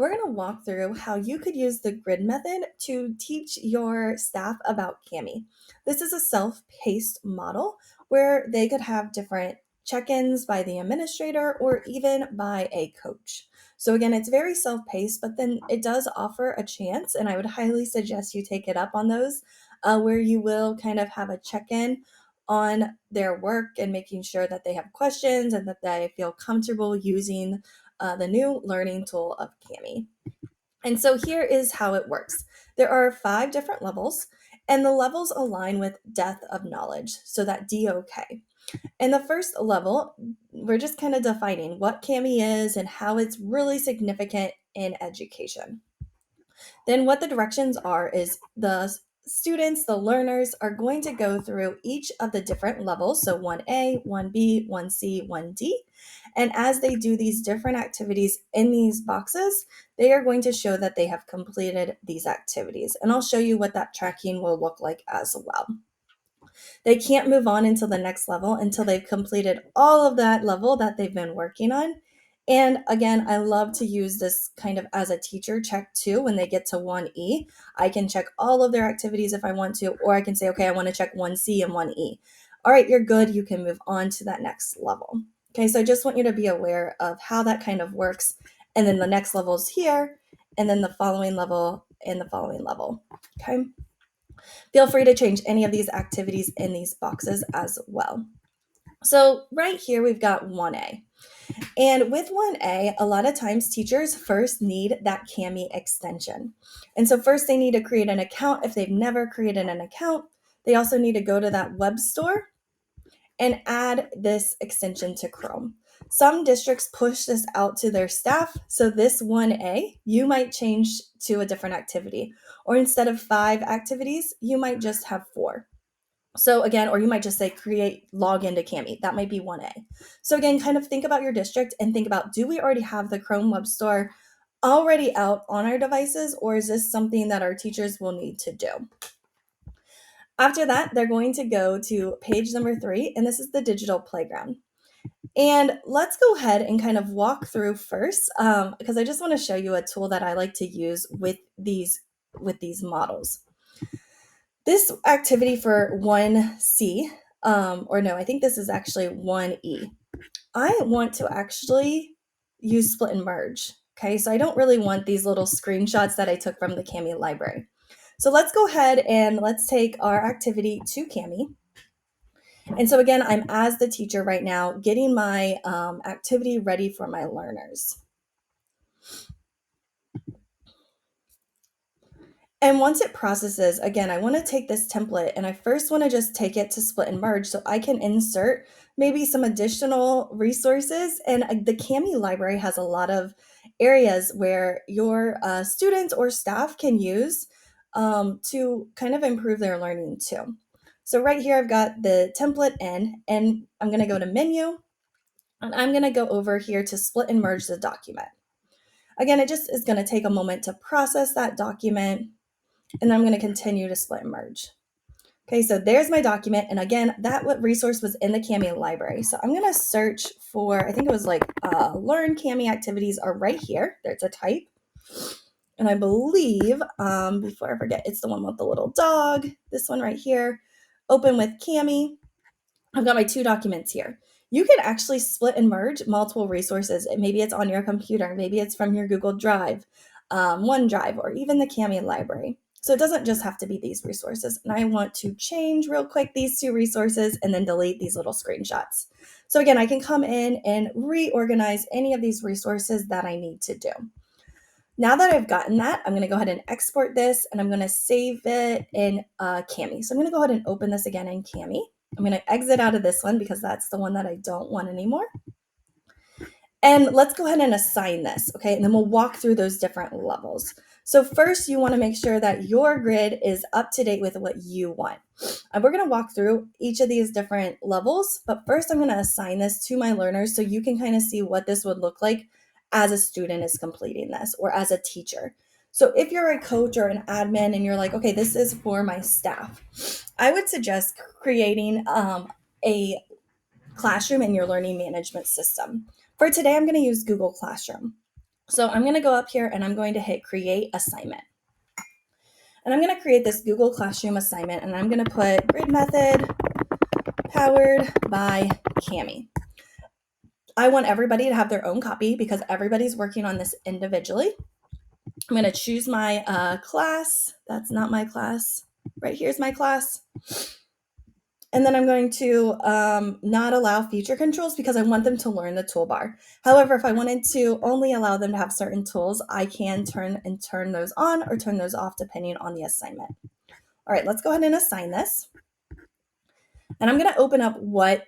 we're going to walk through how you could use the grid method to teach your staff about Kami. This is a self-paced model where they could have different check-ins by the administrator or even by a coach. So again, it's very self-paced, but then it does offer a chance, and I would highly suggest you take it up on those, where you will kind of have a check-in on their work and making sure that they have questions and that they feel comfortable using the new learning tool of Kami. And so here is how it works. There are 5 different levels, and the levels align with depth of knowledge, so that DOK. In the first level, we're just kind of defining what Kami is and how it's really significant in education. Then what the directions are is the students, the learners, are going to go through each of the different levels, so 1A, 1B, 1C, 1D. And as they do these different activities in these boxes, they are going to show that they have completed these activities. And I'll show you what that tracking will look like as well. They can't move on into the next level until they've completed all of that level that they've been working on. And again, I love to use this kind of as a teacher check too. When they get to 1E, I can check all of their activities if I want to, or I can say, okay, I want to check 1C and 1E. All right, you're good. You can move on to that next level. Okay, so I just want you to be aware of how that kind of works. And then the next level is here, and then the following level and the following level. Okay. Feel free to change any of these activities in these boxes as well. So right here, we've got 1A. And with 1A, a lot of times teachers first need that Kami extension. And so first they need to create an account if they've never created an account. They also need to go to that web store and add this extension to Chrome. Some districts push this out to their staff. So this 1A, you might change to a different activity. Or instead of 5 activities, you might just have 4. So again, or you might just say create log into Kami. That might be 1A. So again, kind of think about your district and think about, do we already have the Chrome Web Store already out on our devices, or is this something that our teachers will need to do? After that, they're going to go to page number 3, and this is the digital playground. And let's go ahead and kind of walk through first, because I just want to show you a tool that I like to use with these models. This activity for 1C, or no, I think this is actually 1E. I want to actually use split and merge. Okay, so I don't really want these little screenshots that I took from the Kami library. So let's go ahead and let's take our activity to Kami. And so again, I'm as the teacher right now getting my activity ready for my learners. And once it processes, again, I want to take this template and I first want to just take it to split and merge so I can insert maybe some additional resources. And the Kami library has a lot of areas where your students or staff can use to kind of improve their learning too. So right here, I've got the template in, and I'm going to go to menu, and I'm going to go over here to split and merge the document. Again, it just is going to take a moment to process that document, and then I'm going to continue to split and merge. Okay, so there's my document. And again, that resource was in the Kami library. So I'm going to search for, I think it was like learn Kami activities are right here. There's a type. And I believe, before I forget, it's the one with the little dog. This one right here, open with Kami. I've got my 2 documents here. You can actually split and merge multiple resources. Maybe it's on your computer. Maybe it's from your Google Drive, OneDrive, or even the Kami library. So it doesn't just have to be these resources. And I want to change real quick these 2 resources and then delete these little screenshots. So again, I can come in and reorganize any of these resources that I need to do. Now that I've gotten that, I'm going to go ahead and export this, and I'm going to save it in Kami. So I'm going to go ahead and open this again in Kami. I'm going to exit out of this one because that's the one that I don't want anymore. And let's go ahead and assign this, okay? And then we'll walk through those different levels. So first, you want to make sure that your grid is up to date with what you want. And we're going to walk through each of these different levels, but first I'm going to assign this to my learners so you can kind of see what this would look like as a student is completing this, or as a teacher. So if you're a coach or an admin and you're like, okay, this is for my staff, I would suggest creating a classroom in your learning management system. For today, I'm going to use Google Classroom. So I'm going to go up here and I'm going to hit create assignment. And I'm going to create this Google Classroom assignment, and I'm going to put grid method powered by Kami. I want everybody to have their own copy because everybody's working on this individually. I'm going to choose my class. That's not my class. Right here's my class. And then I'm going to not allow feature controls because I want them to learn the toolbar. However, if I wanted to only allow them to have certain tools, I can turn those on or turn those off depending on the assignment. All right, let's go ahead and assign this. And I'm going to open up what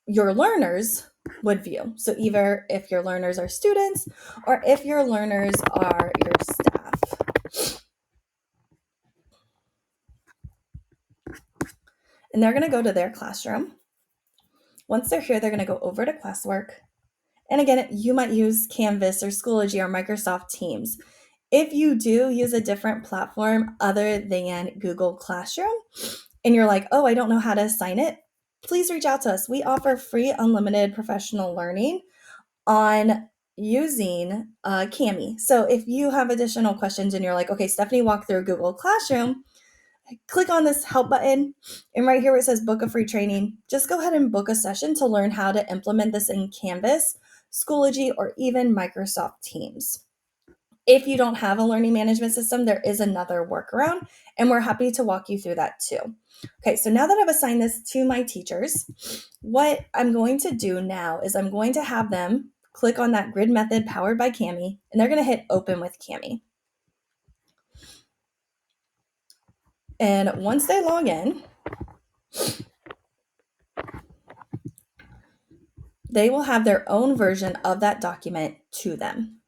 your learners would view. So either if your learners are students or if your learners are your staff. And they're going to go to their classroom. Once they're here, they're going to go over to classwork. And again, you might use Canvas or Schoology or Microsoft Teams. If you do use a different platform other than Google Classroom, and you're like, oh, I don't know how to assign it, please reach out to us. We offer free unlimited professional learning on using Kami. So if you have additional questions and you're like, okay, Stephanie walked through Google Classroom, click on this help button, and right here where it says book a free training, just go ahead and book a session to learn how to implement this in Canvas, Schoology, or even Microsoft Teams. If you don't have a learning management system, there is another workaround, and we're happy to walk you through that too. Okay, so now that I've assigned this to my teachers, what I'm going to do now is I'm going to have them click on that grid method powered by Kami, and they're going to hit open with Kami. And once they log in, they will have their own version of that document to them.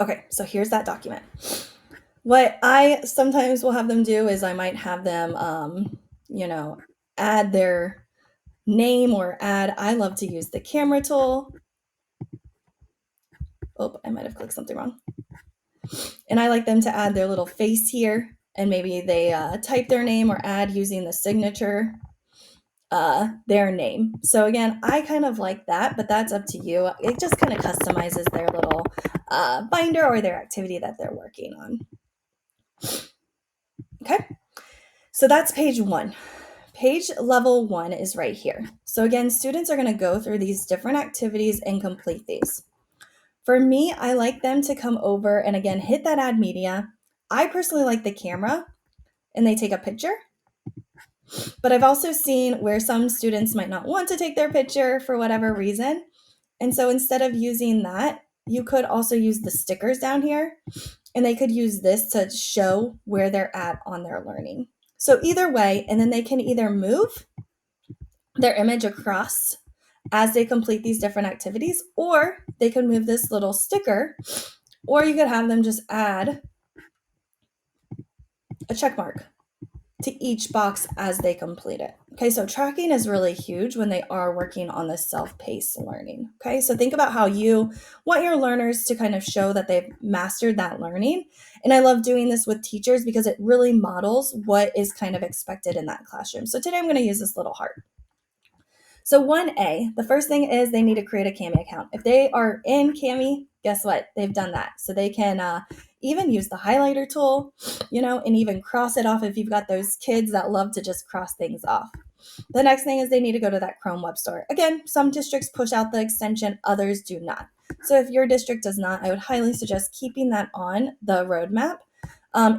Okay, so here's that document. What I sometimes will have them do is I might have them, add their name or I love to use the camera tool. Oh, I might have clicked something wrong. And I like them to add their little face here, and maybe they type their name or add using the signature their name. So again, I kind of like that, but that's up to you. It just kind of customizes their little binder or their activity that they're working on. Okay, so that's page 1. Page level 1 is right here. So again, students are going to go through these different activities and complete these. For me, I like them to come over and again, hit that add media. I personally like the camera and they take a picture. But I've also seen where some students might not want to take their picture for whatever reason. And so instead of using that, you could also use the stickers down here, and they could use this to show where they're at on their learning. So either way, and then they can either move their image across as they complete these different activities, or they could move this little sticker, or you could have them just add a check mark to each box as they complete it. Okay, so tracking is really huge when they are working on this self-paced learning. Okay, so think about how you want your learners to kind of show that they've mastered that learning. And I love doing this with teachers because it really models what is kind of expected in that classroom. So today I'm going to use this little heart. So 1A, the first thing is they need to create a Kami account. If they are in Kami, guess what? They've done that. So they can even use the highlighter tool, and even cross it off if you've got those kids that love to just cross things off. The next thing is they need to go to that Chrome Web Store. Again, some districts push out the extension, others do not. So if your district does not, I would highly suggest keeping that on the roadmap.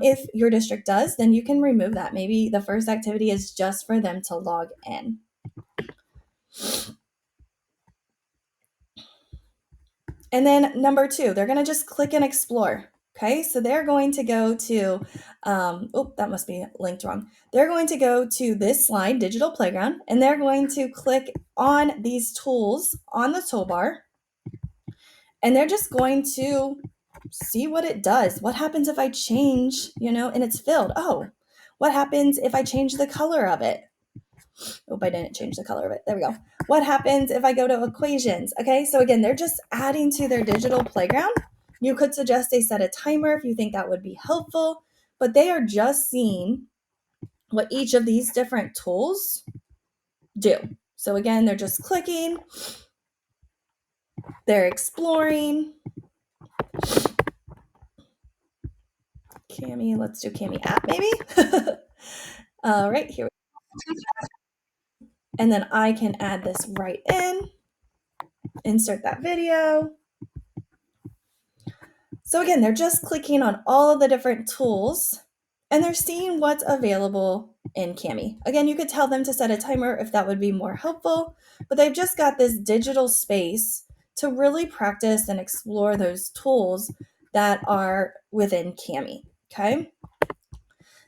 If your district does, then you can remove that. Maybe the first activity is just for them to log in. And then number 2, they're going to just click and explore. Okay, so they're going to go to, that must be linked wrong. They're going to go to this slide, Digital Playground, and they're going to click on these tools on the toolbar. And they're just going to see what it does. What happens if I change, and it's filled? Oh, what happens if I change the color of it? Oh, I didn't change the color of it. There we go. What happens if I go to equations? Okay, so again, they're just adding to their digital playground. You could suggest they set a timer if you think that would be helpful, but they are just seeing what each of these different tools do. So again, they're just clicking They're exploring. Kami, let's do Kami app maybe. All right, here. And then I can add this right in, insert that video. So again, they're just clicking on all of the different tools and they're seeing what's available in Kami. Again, you could tell them to set a timer if that would be more helpful, but they've just got this digital space to really practice and explore those tools that are within Kami, okay?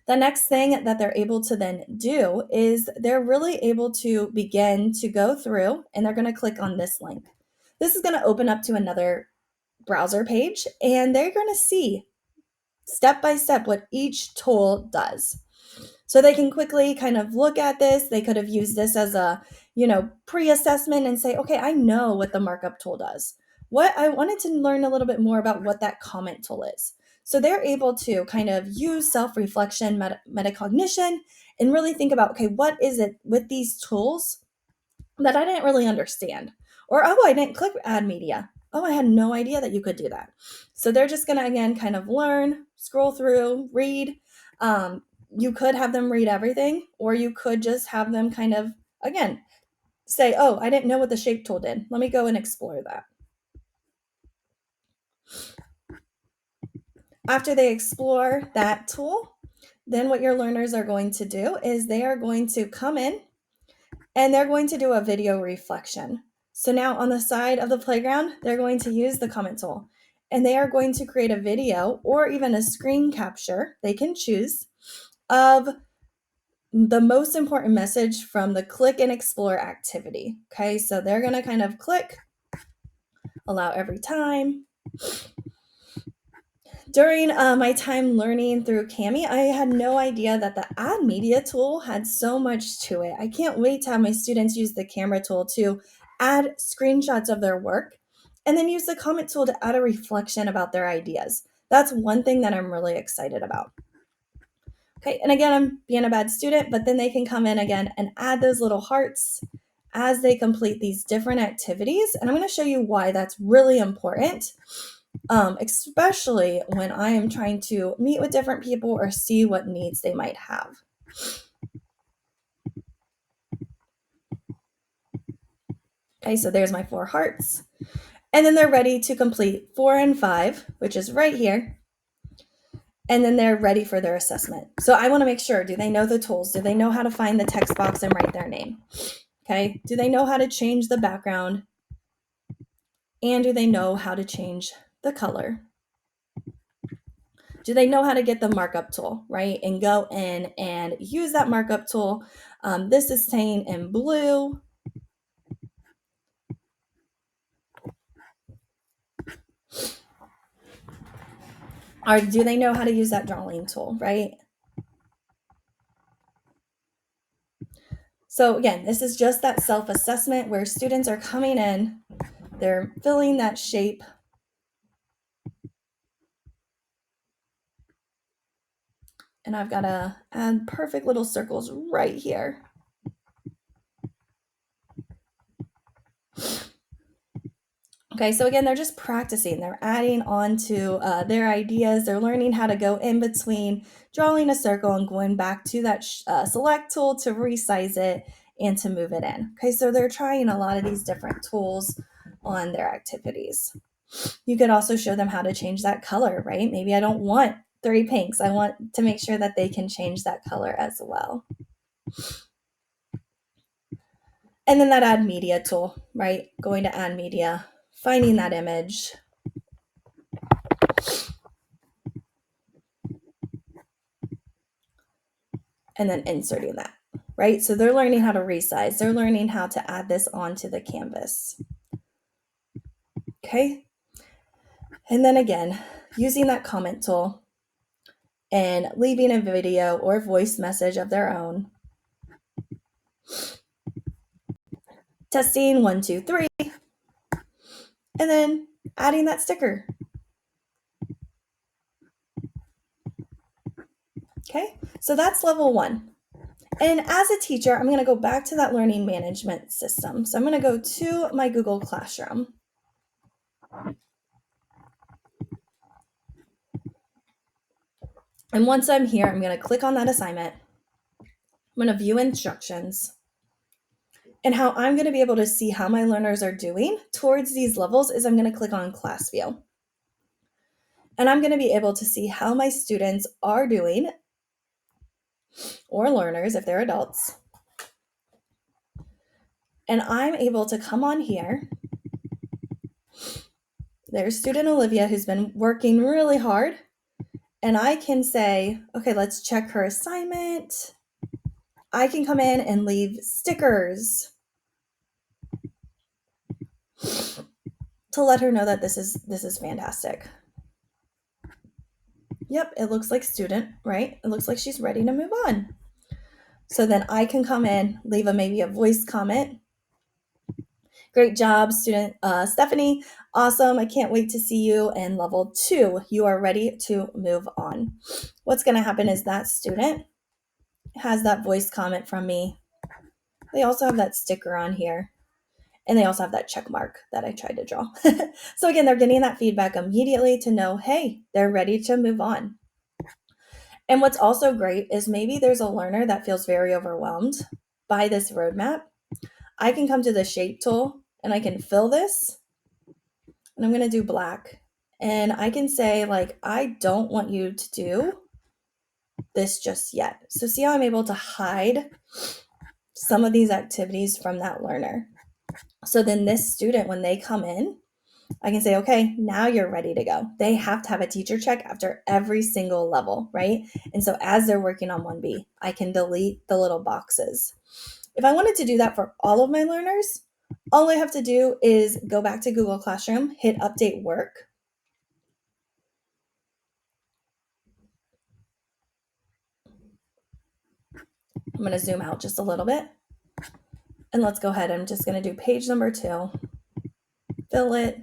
The next thing that they're able to then do is they're really able to begin to go through and they're going to click on this link. This is going to open up to another browser page and they're going to see step by step what each tool does. So they can quickly kind of look at this. They could have used this as a, pre-assessment and say, okay, I know what the markup tool does. What I wanted to learn a little bit more about what that comment tool is. So they're able to kind of use self-reflection, metacognition, and really think about, okay, what is it with these tools that I didn't really understand? Or, oh, I didn't click add media. Oh, I had no idea that you could do that. So they're just going to, again, kind of learn, scroll through, read. You could have them read everything, or you could just have them kind of, again, say, oh, I didn't know what the shape tool did. Let me go and explore that. After they explore that tool, then what your learners are going to do is they are going to come in and they're going to do a video reflection. So now on the side of the playground, they're going to use the comment tool and they are going to create a video or even a screen capture, they can choose, of the most important message from the click and explore activity. Okay, so they're going to kind of click, allow every time. During my time learning through Kami, I had no idea that the add media tool had so much to it. I can't wait to have my students use the camera tool to add screenshots of their work and then use the comment tool to add a reflection about their ideas. That's one thing that I'm really excited about. Okay, and again, I'm being a bad student, but then they can come in again and add those little hearts as they complete these different activities. And I'm going to show you why that's really important, especially when I am trying to meet with different people or see what needs they might have. Okay, so there's my 4 hearts. And then they're ready to complete 4 and 5, which is right here. And then they're ready for their assessment. So I want to make sure, do they know the tools? Do they know how to find the text box and write their name? Okay, do they know how to change the background? And do they know how to change the color? Do they know how to get the markup tool, right? And go in and use that markup tool. This is saying in blue. Or do they know how to use that drawing tool, right? So again, this is just that self-assessment where students are coming in, they're filling that shape. And I've got to add perfect little circles right here. Okay, so again, they're just practicing. They're adding on to their ideas. They're learning how to go in between drawing a circle and going back to that select tool to resize it and to move it in. Okay, so they're trying a lot of these different tools on their activities. You could also show them how to change that color, right? Maybe I don't want 3 pinks. I want to make sure that they can change that color as well. And then that add media tool, right? Going to add media, finding that image. And then inserting that, right? So they're learning how to resize. They're learning how to add this onto the canvas. Okay. And then again, using that comment tool and leaving a video or voice message of their own. Testing 1, 2, 3. And then adding that sticker. Okay, so that's level 1. And as a teacher, I'm going to go back to that learning management system. So I'm going to go to my Google Classroom. And once I'm here, I'm going to click on that assignment. I'm going to view instructions. And how I'm going to be able to see how my learners are doing towards these levels is I'm going to click on class view. And I'm going to be able to see how my students are doing, or learners if they're adults. And I'm able to come on here. There's student Olivia, who's been working really hard. And I can say, okay, let's check her assignment. I can come in and leave stickers to let her know that this is fantastic. Yep, it looks like student, right? It looks like she's ready to move on. So then I can come in, leave maybe a voice comment. Great job, student Stephanie. Awesome. I can't wait to see you in level 2. You are ready to move on. What's going to happen is that student has that voice comment from me. They also have that sticker on here. And they also have that check mark that I tried to draw. So again, they're getting that feedback immediately to know, hey, they're ready to move on. And what's also great is maybe there's a learner that feels very overwhelmed by this roadmap. I can come to the shape tool and I can fill this. And I'm going to do black. And I can say, like, I don't want you to do this just yet. So see how I'm able to hide some of these activities from that learner. So then this student, when they come in, I can say, okay, now you're ready to go. They have to have a teacher check after every single level, right? And so as they're working on 1B, I can delete the little boxes. If I wanted to do that for all of my learners, all I have to do is go back to Google Classroom, hit update work. I'm going to zoom out just a little bit. And let's go ahead. I'm just going to do page number 2. Fill it.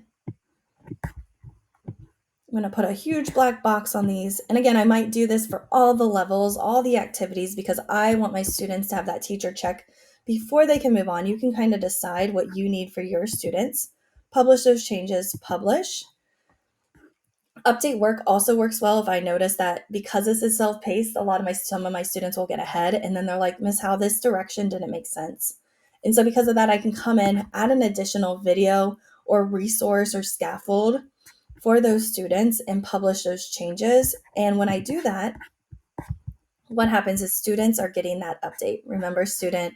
I'm going to put a huge black box on these. And again, I might do this for all the levels, all the activities, because I want my students to have that teacher check before they can move on. You can kind of decide what you need for your students. Publish those changes, publish. Update work also works well if I notice that because this is self-paced, some of my students will get ahead and then they're like, Miss Howe, this direction didn't make sense. And so because of that, I can come in, add an additional video or resource or scaffold for those students and publish those changes. And when I do that, what happens is students are getting that update. Remember, student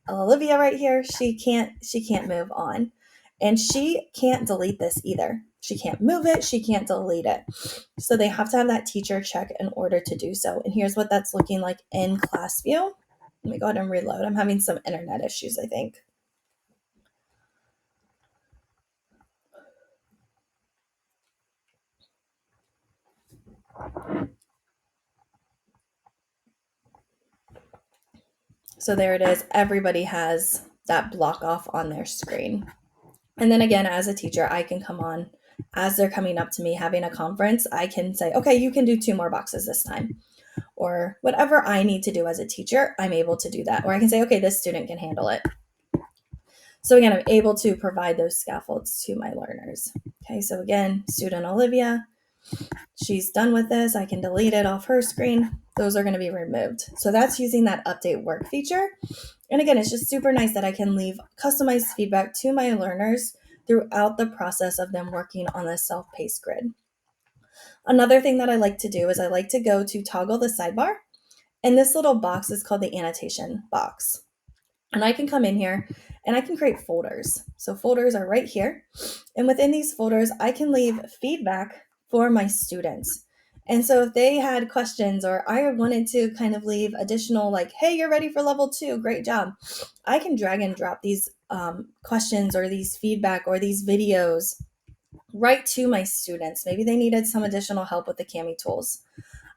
Olivia right here, she can't move on. And she can't delete this either. She can't move it. She can't delete it. So they have to have that teacher check in order to do so. And here's what that's looking like in class view. Let me go ahead and reload. I'm having some internet issues, I think. So there it is. Everybody has that block off on their screen. And then again, as a teacher, I can come on as they're coming up to me having a conference. I can say, okay, you can do 2 more boxes this time. Or whatever I need to do as a teacher, I'm able to do that. Or I can say, okay, this student can handle it. So again, I'm able to provide those scaffolds to my learners. Okay, so again, student Olivia, she's done with this. I can delete it off her screen. Those are going to be removed. So that's using that update work feature. And again, it's just super nice that I can leave customized feedback to my learners throughout the process of them working on this self-paced grid. Another thing that I like to do is I like to go to toggle the sidebar. And this little box is called the annotation box. And I can come in here and I can create folders. So folders are right here. And within these folders, I can leave feedback for my students. And so if they had questions or I wanted to kind of leave additional like, hey, you're ready for level 2, great job. I can drag and drop these questions or these feedback or these videos right to my students. Maybe they needed some additional help with the Kami tools.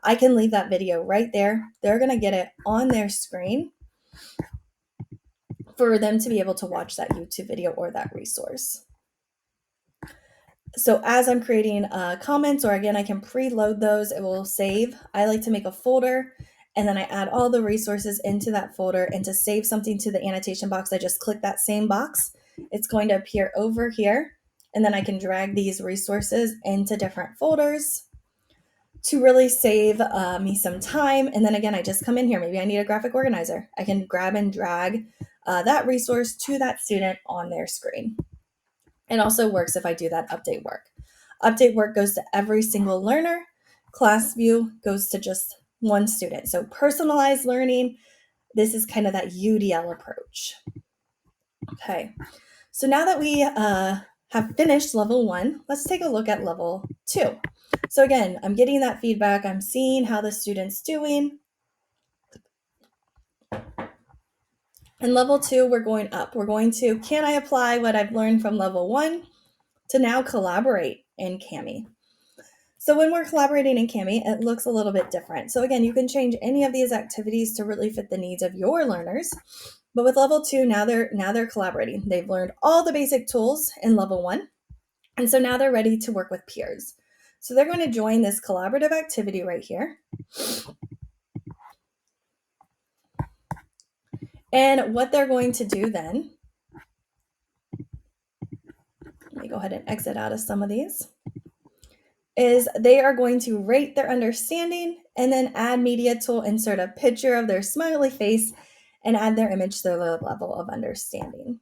I can leave that video right there. They're going to get it on their screen for them to be able to watch that YouTube video or that resource. So as I'm creating comments, or again, I can preload those, it will save. I like to make a folder and then I add all the resources into that folder. And to save something to the annotation box, I just click that same box. It's going to appear over here and then I can drag these resources into different folders to really save me some time. And then again, I just come in here. Maybe I need a graphic organizer. I can grab and drag that resource to that student on their screen. It also works if I do that update work. Update work goes to every single learner. Class view goes to just one student. So personalized learning, this is kind of that UDL approach. Okay, so now that we have finished level 1, let's take a look at level 2. So again, I'm getting that feedback. I'm seeing how the student's doing. In level 2, we're going up. We're going to, can I apply what I've learned from level 1 to now collaborate in Kami? So when we're collaborating in Kami, it looks a little bit different. So again, you can change any of these activities to really fit the needs of your learners. But with level 2, now they're collaborating. They've learned all the basic tools in level 1. And so now they're ready to work with peers. So they're going to join this collaborative activity right here. And what they're going to do then, let me go ahead and exit out of some of these, is they are going to rate their understanding and then add media tool, insert a picture of their smiley face, and add their image to their level of understanding.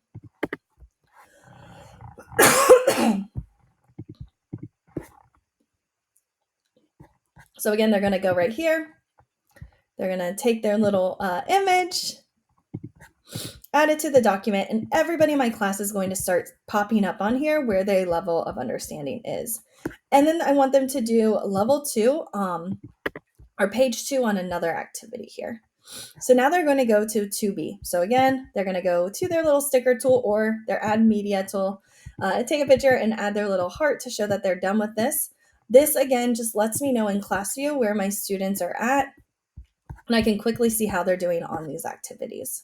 So again, they're going to go right here. They're going to take their little image, add it to the document, and everybody in my class is going to start popping up on here where their level of understanding is. And then I want them to do level 2 or page 2 on another activity here. So now they're going to go to 2B. So again, they're going to go to their little sticker tool or their add media tool, take a picture and add their little heart to show that they're done with this. This again just lets me know in class view where my students are at, and I can quickly see how they're doing on these activities.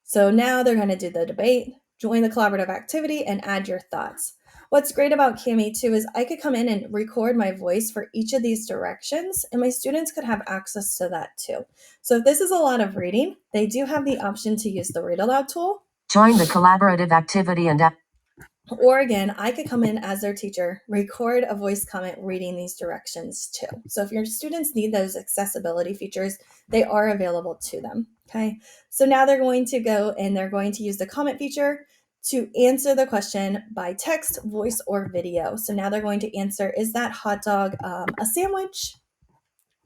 So now they're going to do the debate, join the collaborative activity, and add your thoughts. What's great about Kami too is I could come in and record my voice for each of these directions, and my students could have access to that too. So if this is a lot of reading, they do have the option to use the read aloud tool. Join the collaborative activity and or again, I could come in as their teacher, record a voice comment reading these directions too. So if your students need those accessibility features, they are available to them. Okay, so now they're going to go and they're going to use the comment feature to answer the question by text, voice, or video. So now they're going to answer, is that hot dog a sandwich?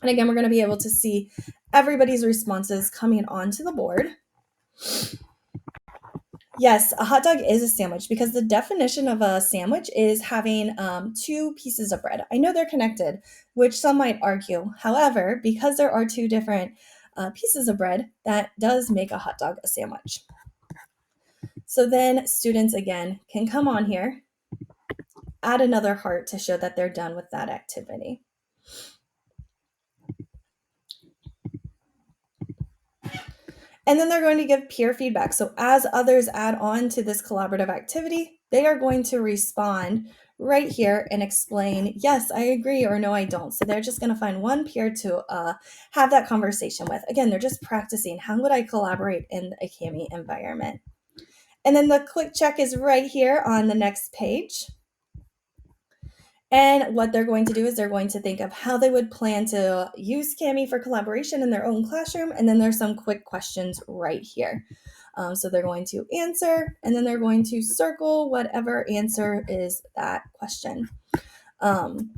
And again, we're going to be able to see everybody's responses coming onto the board. Yes, a hot dog is a sandwich because the definition of a sandwich is having 2 pieces of bread. I know they're connected, which some might argue. However, because there are 2 different pieces of bread, that does make a hot dog a sandwich. So then students, again, can come on here, add another heart to show that they're done with that activity. And then they're going to give peer feedback. So as others add on to this collaborative activity, they are going to respond right here and explain, yes, I agree, or no, I don't. So they're just going to find one peer to have that conversation with. Again, they're just practicing, how would I collaborate in a Kami environment? And then the quick check is right here on the next page. And what they're going to do is they're going to think of how they would plan to use Kami for collaboration in their own classroom. And then there's some quick questions right here. So they're going to answer, and then they're going to circle whatever answer is that question. And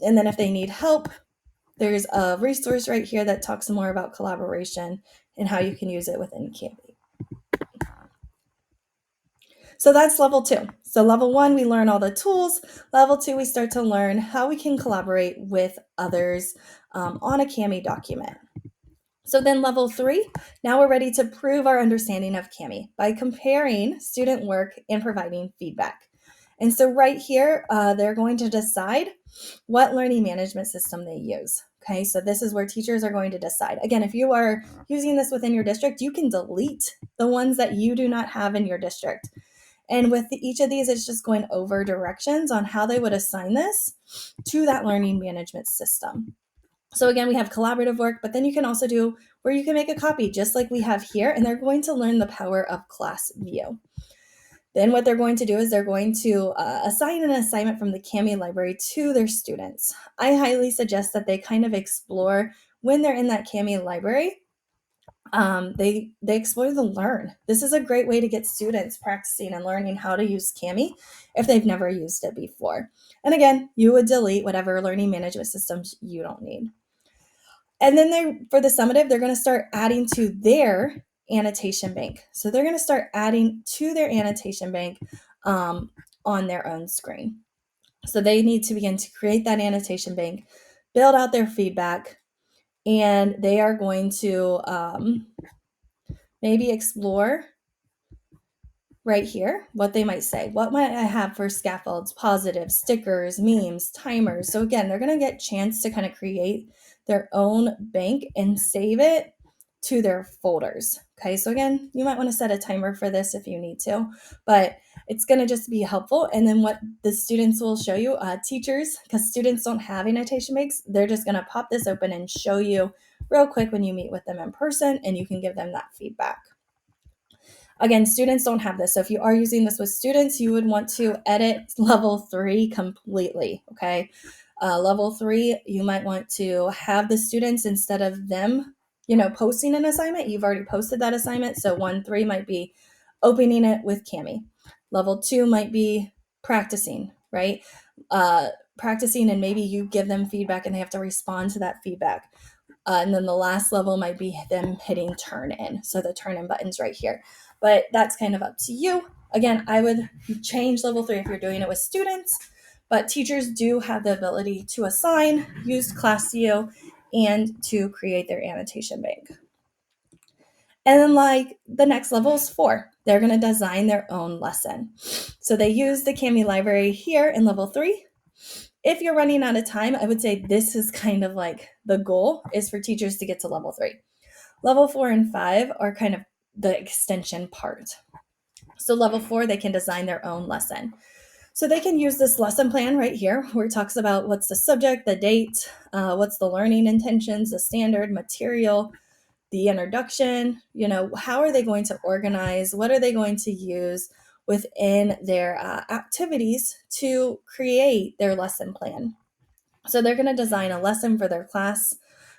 then if they need help, there's a resource right here that talks more about collaboration and how you can use it within Kami. So that's level 2. So level 1, we learn all the tools. Level 2, we start to learn how we can collaborate with others on a Kami document. So then level 3, now we're ready to prove our understanding of Kami by comparing student work and providing feedback. And so right here, they're going to decide what learning management system they use. Okay, so this is where teachers are going to decide. Again, if you are using this within your district, you can delete the ones that you do not have in your district. And with each of these, it's just going over directions on how they would assign this to that learning management system. So again, we have collaborative work, but then you can also do where you can make a copy just like we have here, and they're going to learn the power of class view. Then what they're going to do is they're going to assign an assignment from the Kami library to their students. I highly suggest that they kind of explore when they're in that Kami library. They explore the learn. This is a great way to get students practicing and learning how to use Kami if they've never used it before. And again, you would delete whatever learning management systems you don't need. And then for the summative, they're going to start adding to their annotation bank. So they're going to start adding to their annotation bank on their own screen. So they need to begin to create that annotation bank, build out their feedback, and they are going to maybe explore right here what they might say. What might I have for scaffolds, positives, stickers, memes, timers? So again, they're going to get a chance to kind of create their own bank and save it to their folders. Okay, so again, you might want to set a timer for this if you need to, but it's going to just be helpful. And then what the students will show you, teachers, because students don't have annotation banks, they're just going to pop this open and show you real quick when you meet with them in person, and you can give them that feedback. Again, students don't have this. So if you are using this with students, you would want to edit level 3 completely, okay? Level 3, you might want to have the students, instead of them, posting an assignment, you've already posted that assignment. So 1-3 might be opening it with Kami. Level 2 might be practicing, right? Practicing, and maybe you give them feedback and they have to respond to that feedback. And then the last level might be them hitting turn in. So the turn in button's right here. But that's kind of up to you. Again, I would change level 3 if you're doing it with students, but teachers do have the ability to assign, use ClassView, and to create their annotation bank. And then the next level is 4. They're going to design their own lesson. So they use the Kami library here in level 3. If you're running out of time, I would say this is kind of like the goal is for teachers to get to level 3. Level 4 and 5 are kind of the extension part. So level 4, they can design their own lesson. So they can use this lesson plan right here where it talks about what's the subject, the date, what's the learning intentions, the standard material, the introduction, how are they going to organize, what are they going to use within their activities to create their lesson plan. So they're going to design a lesson for their class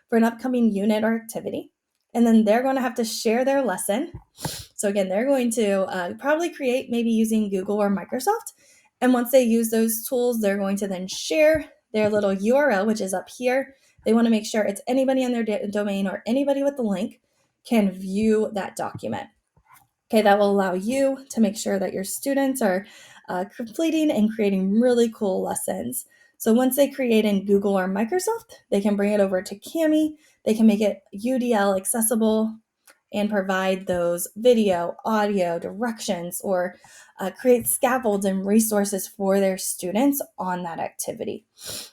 for an upcoming unit or activity. And then they're going to have to share their lesson. So again, they're going to probably create maybe using Google or Microsoft. And once they use those tools, they're going to then share their little URL, which is up here. They want to make sure it's anybody on their domain or anybody with the link can view that document. Okay, that will allow you to make sure that your students are completing and creating really cool lessons. So once they create in Google or Microsoft, they can bring it over to Kami. They can make it UDL accessible and provide those video, audio, directions, or create scaffolds and resources for their students on that activity.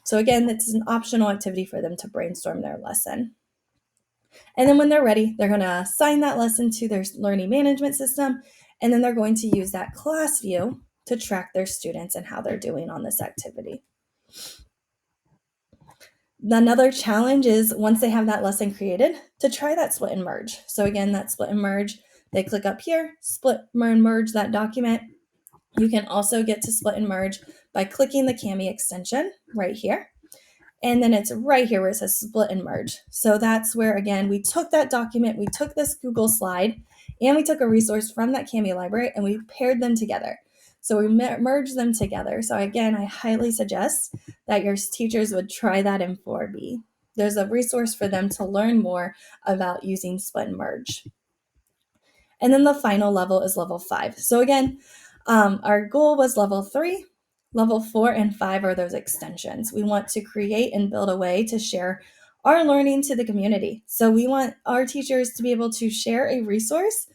So again, it's an optional activity for them to brainstorm their lesson. And then when they're ready, they're going to assign that lesson to their learning management system, and then they're going to use that ClassView to track their students and how they're doing on this activity. Another challenge is once they have that lesson created, to try that split and merge. So again, that split and merge, they click up here, split and merge that document. You can also get to split and merge by clicking the Kami extension right here. And then it's right here where it says split and merge. So that's where, again, we took that document, we took this Google slide, and we took a resource from that Kami library, and we paired them together. So we merged them together. So again, I highly suggest that your teachers would try that in 4B. There's a resource for them to learn more about using split and merge. And then the final level is level 5. So again, our goal was level 3. Level 4 and 5 are those extensions. We want to create and build a way to share our learning to the community. So we want our teachers to be able to share a resource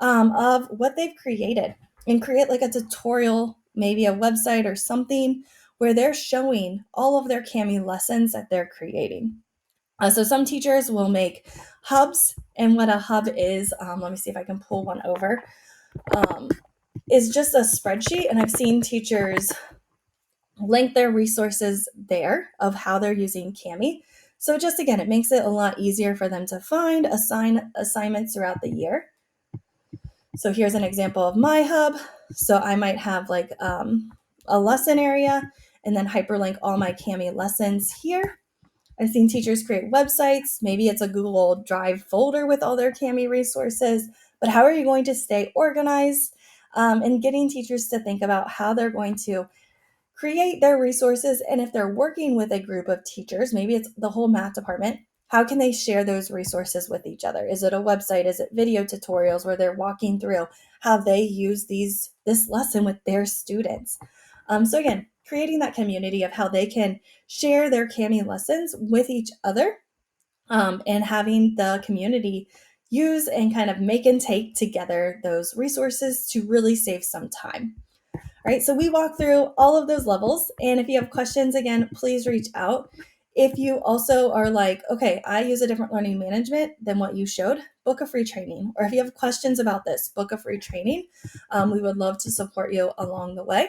of what they've created and create like a tutorial, maybe a website or something where they're showing all of their Kami lessons that they're creating. So some teachers will make hubs, and what a hub is, let me see if I can pull one over, is just a spreadsheet, and I've seen teachers link their resources there of how they're using Kami. So just again, it makes it a lot easier for them to find, assign assignments throughout the year. So here's an example of my hub. So I might have like a lesson area and then hyperlink all my Kami lessons here. I've seen teachers create websites. Maybe it's a Google Drive folder with all their Kami resources. But how are you going to stay organized and getting teachers to think about how they're going to create their resources? And if they're working with a group of teachers, maybe it's the whole math department, how can they share those resources with each other? Is it a website? Is it video tutorials where they're walking through how they use this lesson with their students? So again, creating that community of how they can share their Kami lessons with each other, and having the community use and kind of make and take together those resources to really save some time. Right, so we walk through all of those levels, and if you have questions, again, please reach out. If you also are like, okay, I use a different learning management than what you showed, book a free training. Or if you have questions about this, book a free training. We would love to support you along the way.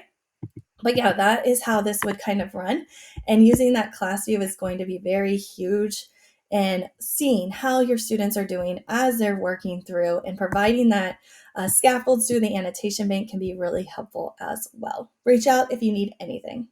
But yeah, that is how this would kind of run. And using that class view is going to be very huge, and seeing how your students are doing as they're working through and providing that scaffolds through the annotation bank can be really helpful as well. Reach out if you need anything.